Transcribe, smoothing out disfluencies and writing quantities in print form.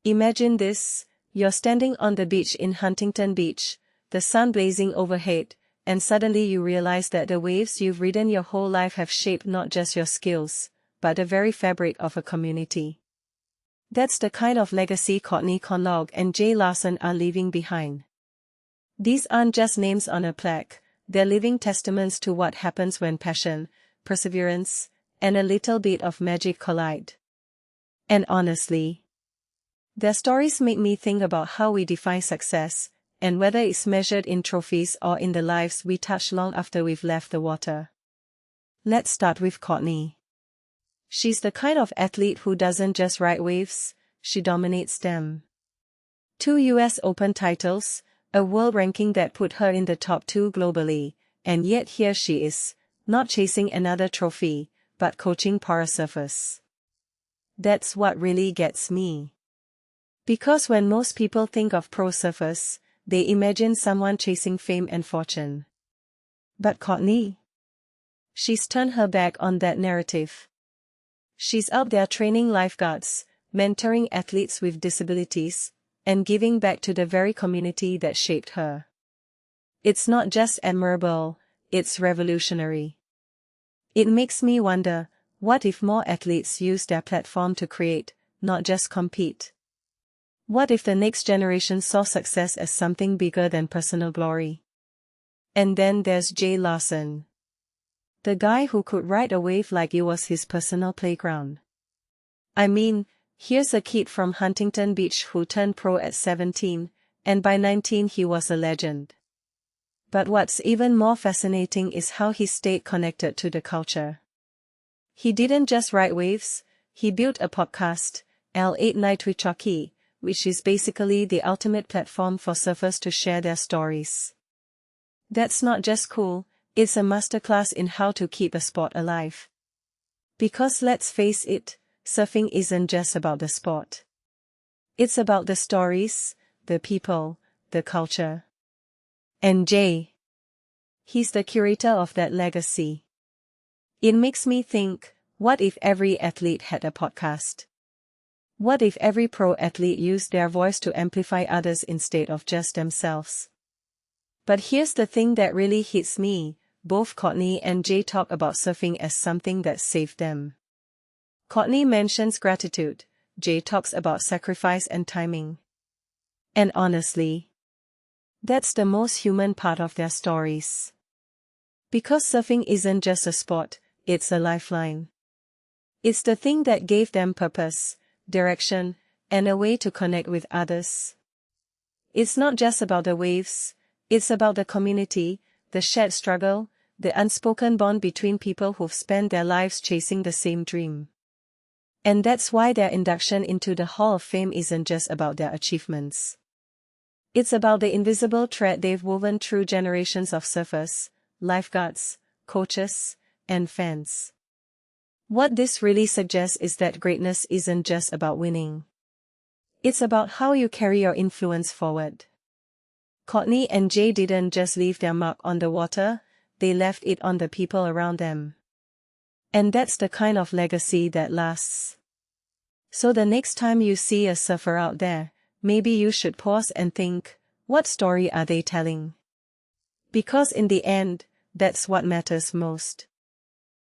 Imagine this, you're standing on the beach in Huntington Beach, the sun blazing overhead, and suddenly you realize that the waves you've ridden your whole life have shaped not just your skills, but the very fabric of a community. That's the kind of legacy Courtney Conlogue and Jay Larson are leaving behind. These aren't just names on a plaque, they're living testaments to what happens when passion, perseverance, and a little bit of magic collide. And honestly, their stories make me think about how we define success, and whether it's measured in trophies or in the lives we touch long after we've left the water. Let's start with Courtney. She's the kind of athlete who doesn't just ride waves, she dominates them. 2 US Open titles, a world ranking that put her in the top 2 globally, and yet here she is, not chasing another trophy, but coaching para surfers. That's what really gets me. Because when most people think of pro surfers, they imagine someone chasing fame and fortune. But Courtney? She's turned her back on that narrative. She's out there training lifeguards, mentoring athletes with disabilities, and giving back to the very community that shaped her. It's not just admirable, it's revolutionary. It makes me wonder, what if more athletes use their platform to create, not just compete? What if the next generation saw success as something bigger than personal glory? And then there's Jay Larson. The guy who could ride a wave like it was his personal playground. I mean, here's a kid from Huntington Beach who turned pro at 17, and by 19 he was a legend. But what's even more fascinating is how he stayed connected to the culture. He didn't just ride waves, he built a podcast, L8 Night with Chucky, which is basically the ultimate platform for surfers to share their stories. That's not just cool, it's a masterclass in how to keep a sport alive. Because let's face it, surfing isn't just about the sport. It's about the stories, the people, the culture. And Jay, he's the curator of that legacy. It makes me think, what if every athlete had a podcast? What if every pro athlete used their voice to amplify others instead of just themselves? But here's the thing that really hits me, both Courtney and Jay talk about surfing as something that saved them. Courtney mentions gratitude, Jay talks about sacrifice and timing. And honestly, that's the most human part of their stories. Because surfing isn't just a sport, it's a lifeline. It's the thing that gave them purpose, direction, and a way to connect with others. It's not just about the waves, it's about the community, the shared struggle, the unspoken bond between people who've spent their lives chasing the same dream. And that's why their induction into the Hall of Fame isn't just about their achievements. It's about the invisible thread they've woven through generations of surfers, lifeguards, coaches, and fans. What this really suggests is that greatness isn't just about winning. It's about how you carry your influence forward. Courtney and Jay didn't just leave their mark on the water, they left it on the people around them. And that's the kind of legacy that lasts. So the next time you see a surfer out there, maybe you should pause and think, what story are they telling? Because in the end, that's what matters most.